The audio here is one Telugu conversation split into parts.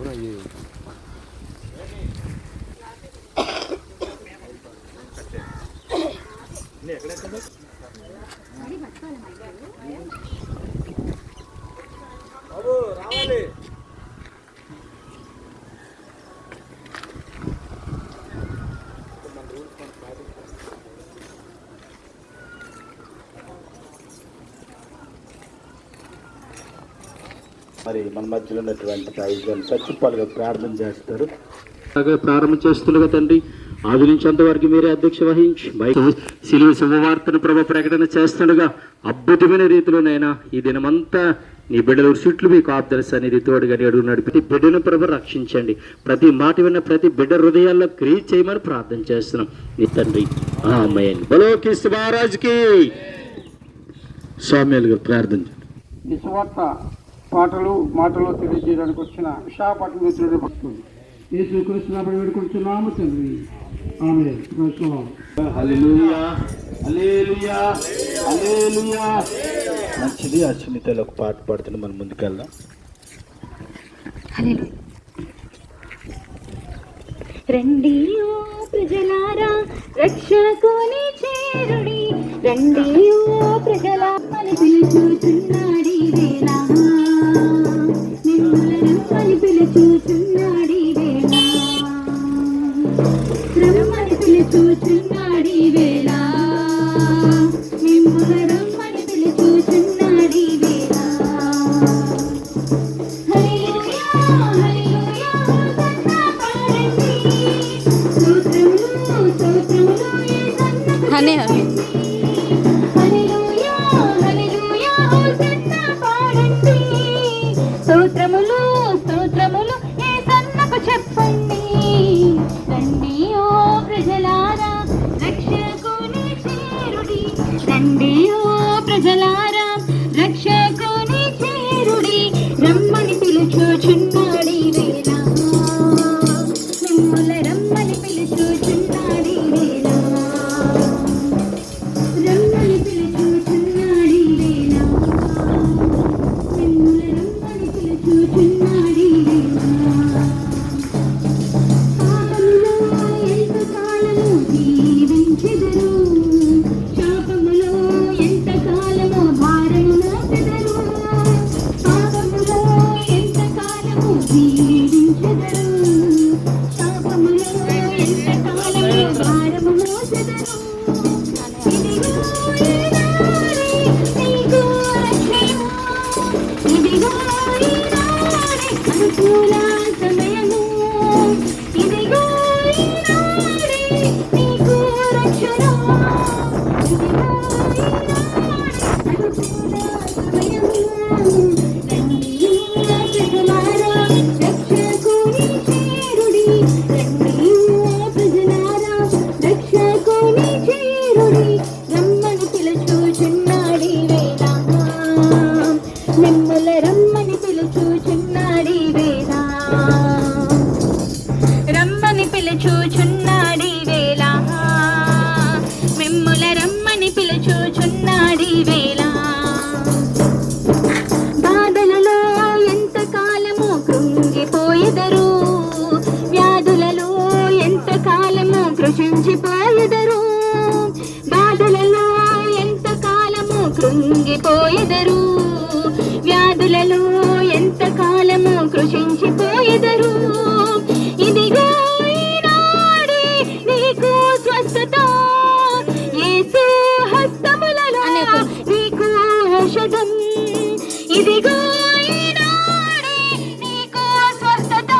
రావాలి. మరి మన మధ్యలో ఉన్నటువంటి ఐదుగురు సచిపాలుగా ప్రార్థన చేస్తారు. ప్రారంభం చేస్తుండగా తండ్రి ఆది నుంచి అంతవరకు మీరే అధ్యక్ష వహించి సిలువ శుభవార్తను ప్రభు ప్రకటన చేస్తుండగా అద్భుతమైన రీతిలోనైనా ఈ దినమంతా నీ బిడ్డల చుట్లు మీకు ఆప్దరస అనేది తోడుగాని అడుగున్నాడు. ప్రతి బిడ్డను ప్రభు రక్షించండి. ప్రతి మాట విన్న ప్రతి బిడ్డ హృదయాల్లో క్రియ చేయమని ప్రార్థన చేస్తున్నాం నీ తండ్రి. ఆమేన్. బలో క్రీస్తు మహారాజుకి. స్వామ్యాలు గారు ప్రార్థన చేయండి. పాటలు మాటలు తెలియజేయడానికి వచ్చిన విశాఖపట్నం వచ్చిన భక్తులు యేసుక్రీస్తు నామమున వేడుకుంటున్నాము తండ్రి. ఆమేన్. హల్లెలూయా హల్లెలూయా హల్లెలూయా. మంచిది. అశ్వినితలో ఒక పాట పాడుతున్న మనం ముందుకెళ్దాం. రండి ఓ ప్రజలారా రక్షకుని చేరుడి, రండి ఓ ప్రజలారా పిలుచుచున్నాడి వేళ, మిమ్ములను రమ్మని పిలుచుచున్నాడి వేళ, రమ్మని పిలుచుచున్నాడి వేళ, మిమ్ములను రమ్మని పిలుచుచున్నాడి వేళ. హల్లెలూయా హల్లెలూయా హనే హనే హల్లెలూయా హల్లెలూయా హోసన్నా పాడండి, స్తోత్రములు స్తోత్రములు యేసన్నకు చెప్పండి. రండి ఓ ప్రజలారా రక్షకుని చేరుడి, రండి ఓ ప్రజలారా రక్షకుని చేరుడి, రమ్మని పిలుచుచున్నాడి వేళ, మిమ్ముల రమ్మని పిలుచుచున్నాడి వేళ, రమ్మని పిలుచుచున్నాడి వేళ, మిమ్ముల రమ్మని పిలుచుచున్నాడి వేళ. పాపములో ఎంతకాలము జీవించెదరు, శాపములో ఎంతకాలము భారము మోసెదరు, పాపములో ఎంతకాలము జీవించెదరు, శాపములో ఎంతకాలము భారము మోసెదరు. ఇదిగో ఈనాడే నీకు రక్షణ, ఇదిగో ఈనాడే అనుకూల సమయము, ఇదిగో ఈనాడే నీకు రక్షణ, ఇదిగో ఈనాడే అనుకూల సమయము. రండి ఓ ప్రజలారా రక్షకుని చేరుడి, రండి ఓ ప్రజలారా రక్షకుని చేరుడి, రమ్మని పిలుచుచున్నాడి వేళ, మిమ్ముల రమ్మని పిలుచుచున్నాడి వేళ, రమ్మని పిలుచుచున్నాడి వేళ, మిమ్ముల రమ్మని పిలుచుచున్నాడి వేళ. బాధలలో ఎంతకాలము కృంగిపోయెదరు, వ్యాధులలో ఎంతకాలము కృషించిపోయెదరు, బాధలలో ఎంతకాలము కృంగిపోయెదరు, వ్యాధులలో ఎంతకాలము కృషించిపోయెదరు. ఇదిగో ఈనాడే నీకు స్వస్థత, యేసు హస్తములలో నీకు ఔషధం, ఇదిగో ఈనాడే నీకు స్వస్థత,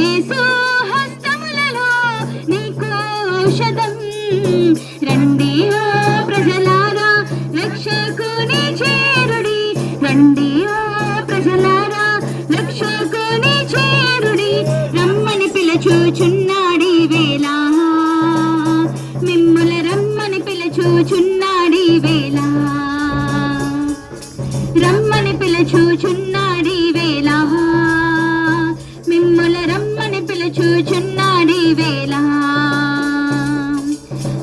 యేసు హస్తములలో నీకు ఔషధం. రండి ఓ ప్రజలారా రక్షకుని చేరుడి, రండి ఓ ప్రజలారా రక్షకుని చేరుడి, రమ్మని పిలుచుచున్నాడి వేళ, మిమ్ముల రమ్మని పిలుచుచున్నాడి వేళ, రమ్మని పిలుచుచున్నాడి వేళ, మిమ్ముల రమ్మని పిలుచుచున్నాడి వేళ.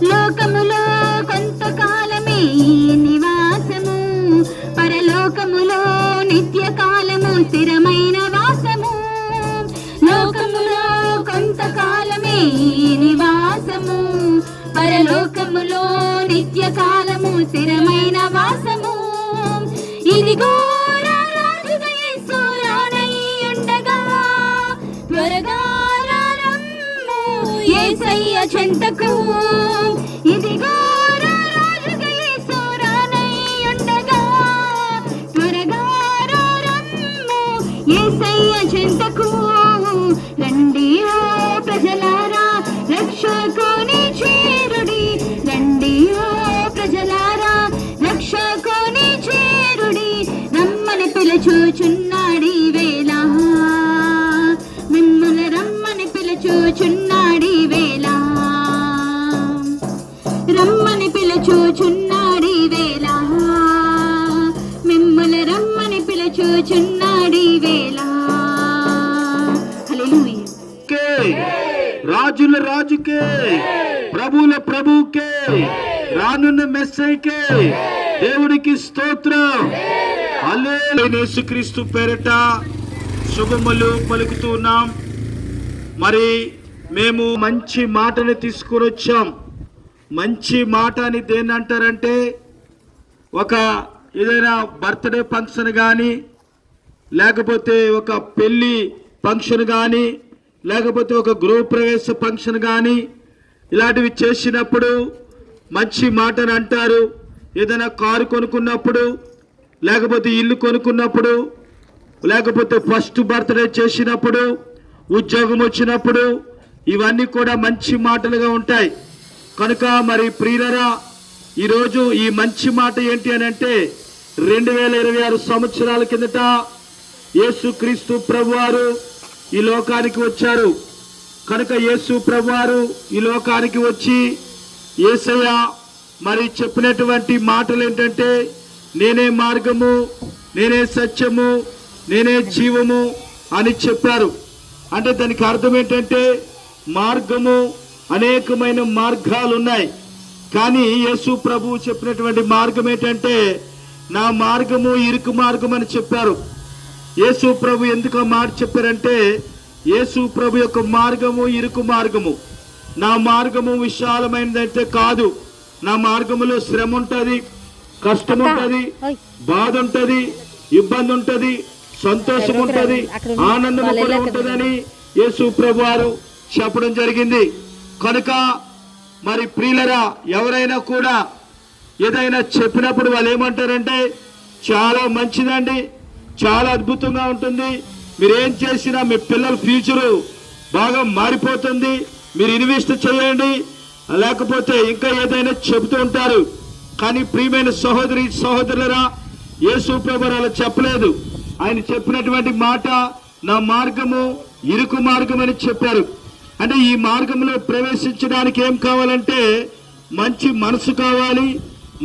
లోకములో కొంతకాలమే నివాసము, పరలోకములో నిత్యకాలము స్థిరమైన వాసము, పరలోకములో నిత్య కాలము స్థిరమైన వాసము. ఇదిగో రారాజుగా యేసు రానయ్యుండగా త్వరగా రమ్ము యేసయ్య చెంతకు. ఇదిగో రారాజుగా యేసు రానయ్యుండగా త్వరగా రమ్ము యేసయ్య చెంతకు. రండి ఓ ప్రజలారా రక్షకుని చేరుడి, రండి ఓ ప్రజలారా రక్షకుని చేరుడి. రమ్మని పిలుచుచున్నాడి వేళ, మిమ్మల్ని రమ్మని పిలుచుచున్నాడి వేళ, రమ్మని పిలుచుచున్నాడి వేళ, మిమ్మల్ని రమ్మని పిలుచుచున్నాడి వేళ. హల్లెలూయా. రాజుల రాజుకే, ప్రభుల ప్రభుకే, రానున్న మెస్సైకే దేవుడికి స్తోత్రం. హల్లెలూయా. యేసుక్రీస్తు పేరిట శుభములు పలుకుతున్నాం. మరి మేము మంచి మాటని తీసుకుని వచ్చాం. మంచి మాట అని దేన్ని అంటారంటే, ఒక ఏదైనా బర్త్డే ఫంక్షన్ కానీ, లేకపోతే ఒక పెళ్ళి ఫంక్షన్ కానీ, లేకపోతే ఒక గృహప్రవేశ ఫంక్షన్ కానీ ఇలాంటివి చేసినప్పుడు మంచి మాటని అంటారు. ఏదైనా కారు కొనుక్కున్నప్పుడు, లేకపోతే ఇల్లు కొనుక్కున్నప్పుడు, లేకపోతే ఫస్ట్ బర్త్డే చేసినప్పుడు, ఉద్యోగం వచ్చినప్పుడు, ఇవన్నీ కూడా మంచి మాటలుగా ఉంటాయి. కనుక మరి ప్రియులరా, ఈరోజు ఈ మంచి మాట ఏంటి అని అంటే, 2026 సంవత్సరాల కిందట యేసుక్రీస్తు ప్రభువారు ఈ లోకానికి వచ్చారు. కనుక యేసు ప్రభువారు ఈ లోకానికి వచ్చి యేసయ్య మరి చెప్పినటువంటి మాటలు ఏంటంటే, నేనే మార్గము, నేనే సత్యము, నేనే జీవము అని చెప్పారు. అంటే దానికి అర్థం ఏంటంటే, మార్గము, అనేకమైన మార్గాలు ఉన్నాయి. కానీ యేసు ప్రభువు చెప్పినటువంటి మార్గం ఏంటంటే, నా మార్గము ఇరుకు మార్గం అని చెప్పారు. యేసు ప్రభు ఎందుకు ఆ మాట చెప్పారంటే, యేసు ప్రభు యొక్క మార్గము ఇరుకు మార్గము. నా మార్గము విశాలమైనదైతే కాదు, నా మార్గములో శ్రమ ఉంటుంది, కష్టం ఉంటుంది, బాధ ఉంటుంది, ఇబ్బంది ఉంటుంది, సంతోషం ఉంటుంది, ఆనందం కూడా ఉంటుందని యేసు ప్రభు వారు చెప్పడం జరిగింది. కనుక మరి ప్రియులరా, ఎవరైనా కూడా ఏదైనా చెప్పినప్పుడు వాళ్ళు ఏమంటారంటే, చాలా మంచిదండి, చాలా అద్భుతంగా ఉంటుంది, మీరేం చేసినా మీ పిల్లల ఫ్యూచరు బాగా మారిపోతుంది, మీరు ఇన్వెస్ట్ చేయండి, లేకపోతే ఇంకా ఏదైనా చెబుతూ ఉంటారు. కానీ ప్రియమైన సహోదరి సహోదరులరా, యేసు ప్రభువు అలా చెప్పలేదు. ఆయన చెప్పినటువంటి మాట, నా మార్గము ఇరుకు మార్గం అని చెప్పారు. అంటే ఈ మార్గంలో ప్రవేశించడానికి ఏం కావాలంటే, మంచి మనసు కావాలి,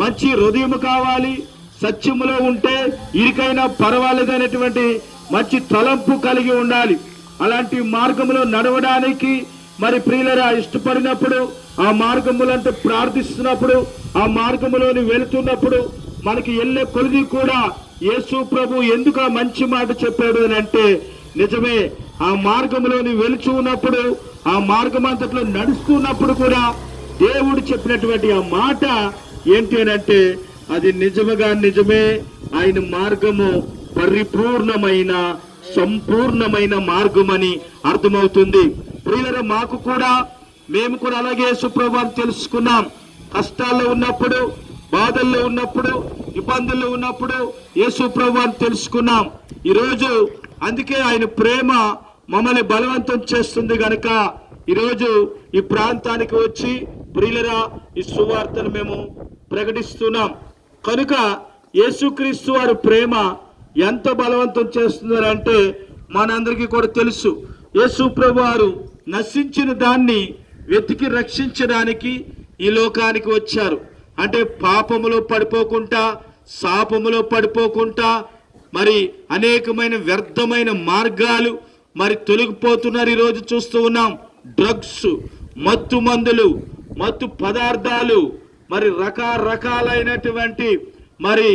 మంచి హృదయం కావాలి, సత్యములో ఉంటే ఇరికైనా పర్వాలేదు అనేటువంటి మంచి తలంపు కలిగి ఉండాలి. అలాంటి మార్గంలో నడవడానికి మరి ప్రియులరా ఇష్టపడినప్పుడు, ఆ మార్గములంటే ప్రార్థిస్తున్నప్పుడు, ఆ మార్గములోని వెళుతున్నప్పుడు మనకి వెళ్ళే కొలిది కూడా యేసు ప్రభు ఎందుకు ఆ మంచి మాట చెప్పాడు అని అంటే, నిజమే, ఆ మార్గంలోని వెళుచు ఉన్నప్పుడు, ఆ మార్గం అంతట్లో నడుస్తున్నప్పుడు కూడా దేవుడు చెప్పినటువంటి ఆ మాట ఏంటి అని అంటే, అది నిజముగా నిజమే. ఆయన మార్గము పరిపూర్ణమైన సంపూర్ణమైన మార్గం అని అర్థమవుతుంది. ప్రియులరా, మాకు కూడా, మేము కూడా అలాగే యేసు ప్రభువుని తెలుసుకున్నాం. కష్టాల్లో ఉన్నప్పుడు, బాధల్లో ఉన్నప్పుడు, ఇబ్బందుల్లో ఉన్నప్పుడు యేసు ప్రభువుని తెలుసుకున్నాం. ఈరోజు అందుకే ఆయన ప్రేమ మమ్మల్ని బలవంతం చేస్తుంది గనక ఈరోజు ఈ ప్రాంతానికి వచ్చి ప్రియులరా ఈ సువార్తను మేము ప్రకటిస్తున్నాం. కనుక యేసుక్రీస్తు వారి ప్రేమ ఎంత బలవంతం చేస్తున్నారంటే మనందరికీ కూడా తెలుసు. యేసు ప్రభువారు నశించిన దాన్ని వెతికి రక్షించడానికి ఈ లోకానికి వచ్చారు. అంటే పాపములో పడిపోకుండా, శాపములో పడిపోకుండా, మరి అనేకమైన వ్యర్థమైన మార్గాలు మరి తొలగిపోతున్నారు. ఈరోజు చూస్తూ ఉన్నాం. డ్రగ్స్, మత్తు మందులు, మత్తు పదార్థాలు, మరి రకరకాలైనటువంటి మరి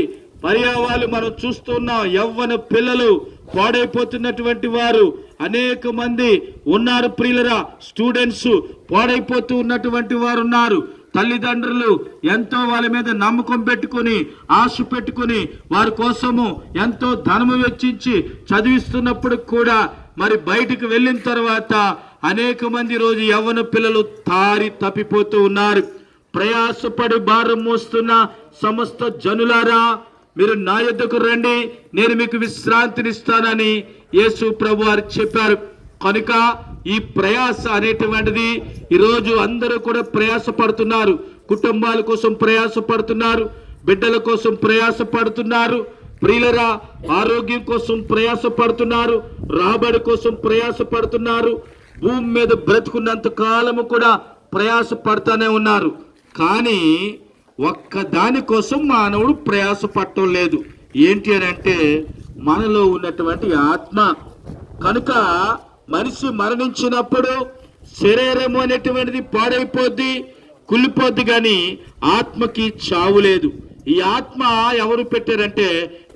పర్యావాలు మనం చూస్తున్నాం. యవ్వన పిల్లలు పాడైపోతున్నటువంటి వారు అనేక మంది ఉన్నారు. ప్రియులరా, స్టూడెంట్స్ పాడైపోతూ ఉన్నటువంటి వారు ఉన్నారు. తల్లిదండ్రులు ఎంతో వాళ్ళ మీద నమ్మకం పెట్టుకుని ఆశ పెట్టుకుని వారి కోసము ఎంతో ధనము వెచ్చించి చదివిస్తున్నప్పుడు కూడా మరి బయటకు వెళ్ళిన తర్వాత అనేక మంది రోజు యవ్వన పిల్లలు తప్పిపోతూ ఉన్నారు. ప్రయాసపడి భారం మోస్తున్న సమస్త జనులారా, మీరు నా యొద్దకు రండి, నేను మీకు విశ్రాంతినిస్తానని యేసు ప్రభు వారు చెప్పారు. కనుక ఈ ప్రయాస అనేటువంటిది ఈరోజు అందరూ కూడా ప్రయాస పడుతున్నారు. కుటుంబాల కోసం ప్రయాస పడుతున్నారు, బిడ్డల కోసం ప్రయాస పడుతున్నారు, ప్రియులరా ఆరోగ్యం కోసం ప్రయాస పడుతున్నారు, రాబడి కోసం ప్రయాస పడుతున్నారు, భూమి మీద బ్రతుకున్నంత కాలము కూడా ప్రయాస పడుతూనే ఉన్నారు. కానీ ఒక్క దాని కోసం మానవుడు ప్రయాస పడటం లేదు. ఏంటి అని అంటే మనలో ఉన్నటువంటి ఆత్మ. కనుక మనిషి మరణించినప్పుడు శరీరము అనేటువంటిది పాడైపోద్ది, కుళ్ళిపోద్ది, కానీ ఆత్మకి చావు లేదు. ఈ ఆత్మ ఎవరు పెట్టారంటే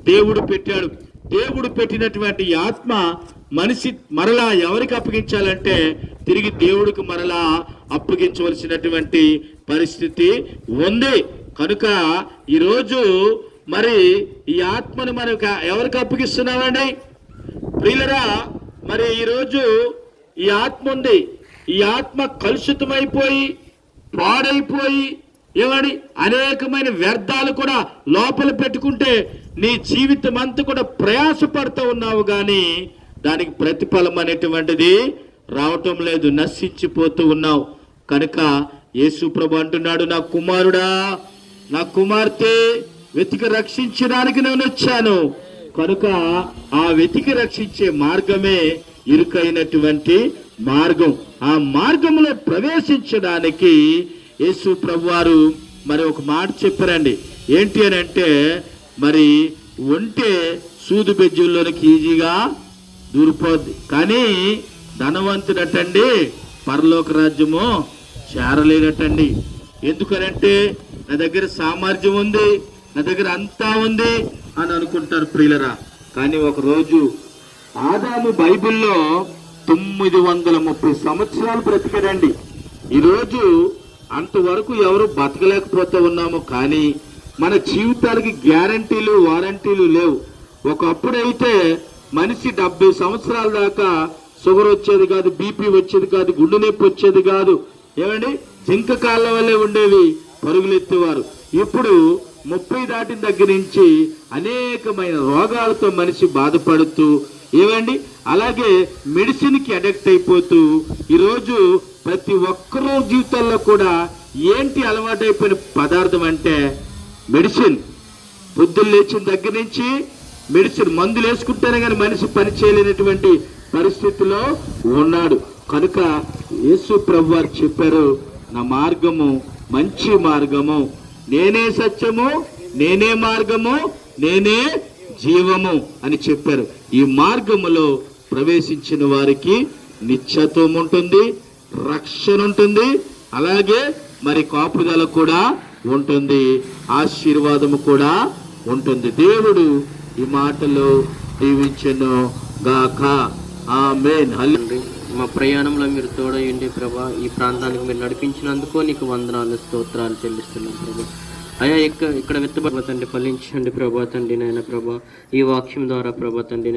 దేవుడు పెట్టాడు. దేవుడు పెట్టినటువంటి ఆత్మ మనిషి మరలా ఎవరికి అప్పగించాలంటే తిరిగి దేవుడికి మరలా అప్పగించవలసినటువంటి పరిస్థితి ఉంది. కనుక ఈరోజు మరి ఈ ఆత్మను మనం ఎవరికి అప్పగిస్తున్నామండి ప్రియులరా? మరి ఈరోజు ఈ ఆత్మ ఉంది, ఈ ఆత్మ కలుషితమైపోయి పాడైపోయి ఏమని అనేకమైన వ్యర్థాలు కూడా లోపల పెట్టుకుంటే నీ జీవితం అంతా కూడా ప్రయాసపడుతూ ఉన్నావు, కానీ దానికి ప్రతిఫలం అనేటువంటిది రావటం లేదు, నశించిపోతూ ఉన్నావు. కనుక యేసు ప్రభు అంటున్నాడు, నా కుమారుడా, నా కుమార్తె, వెతికి రక్షించడానికి నేను వచ్చాను. కనుక ఆ వెతికి రక్షించే మార్గమే ఇరుకైనటువంటి మార్గం. ఆ మార్గంలో ప్రవేశించడానికి యేసు ప్రభు వారు మరి ఒక మాట చెప్పారండి. ఏంటి అని అంటే మరి ఒంటే సూదు బెజ్జుల్లోనికి ఈజీగా దూరిపోద్ది, కానీ ధనవంతుడటండి పరలోక రాజ్యము చేరలేనటండి. ఎందుకనంటే నా దగ్గర సామర్థ్యం ఉంది, నా దగ్గర అంతా ఉంది అని అనుకుంటారు ప్రియులరా. కానీ ఒకరోజు ఆదాము బైబిల్లో 930 సంవత్సరాలు బ్రతికాడండి. ఈరోజు అంతవరకు ఎవరు బతకలేకపోతూ ఉన్నాము, కానీ మన జీవితాలకి గ్యారంటీలు వారంటీలు లేవు. ఒకప్పుడైతే మనిషి 70 సంవత్సరాల దాకా షుగర్ వచ్చేది కాదు, బీపీ వచ్చేది కాదు, గుండె నొప్పి వచ్చేది కాదు, ఏమండి జింక కాళ్ళ వల్లే ఉండేవి, పరుగులెత్తేవారు. ఇప్పుడు 30 దాటిన దగ్గర నుంచి అనేకమైన రోగాలతో మనిషి బాధపడుతూ ఏమండి అలాగే మెడిసిన్కి అడిక్ట్ అయిపోతూ ఈరోజు ప్రతి ఒక్కరూ జీవితాల్లో కూడా ఏంటి అలవాటైపోయిన పదార్థం అంటే మెడిసిన్. పొద్దున్న లేచిన దగ్గర నుంచి మెడిసిన్, మందులు వేసుకుంటేనే కానీ మనిషి పని చేయలేనటువంటి పరిస్థితిలో ఉన్నాడు. కనుక యేసు ప్రభు వారు చెప్పారు, నా మార్గము మంచి మార్గము, నేనే సత్యము, నేనే మార్గము, నేనే జీవము అని చెప్పారు. ఈ మార్గములో ప్రవేశించిన వారికి నిత్యత్వం ఉంటుంది, రక్షణ ఉంటుంది, అలాగే మరి కాపుదల కూడా ఉంటుంది, ఆశీర్వాదము కూడా ఉంటుంది. దేవుడు ఈ మాటలు దీవించెను గాక. ఆమేన్. మా ప్రయాణంలో మీరు తోడయండి ప్రభా. ఈ ప్రాంతానికి మీరు నడిపించినందుకు నీకు వందనాలు, స్తోత్రాలు చెల్లిస్తున్నాం ప్రభా. అయ్యా ఇక్కడ విత్తబడి తండ్రి ఫలించండి ప్రభా తండ్రి. నాయన ప్రభా ఈ వాక్యం ద్వారా ప్రభా తండ్రి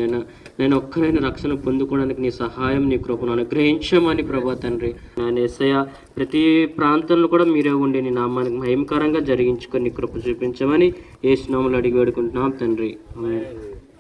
నేను ఒక్కరైనా రక్షణ పొందుకోవడానికి నీ సహాయం, నీ కృపను అనుగ్రహించమని ప్రభా తండ్రి. నేను యేసయ్య ప్రతి ప్రాంతంలో కూడా మీరే ఉండి నీ నామానికి మహిమకరంగా జరిగించుకొని నీ కృప చూపించమని యేసు నామములో అడిగి వేడుకుంటున్నాం తండ్రి. ఆమేన్.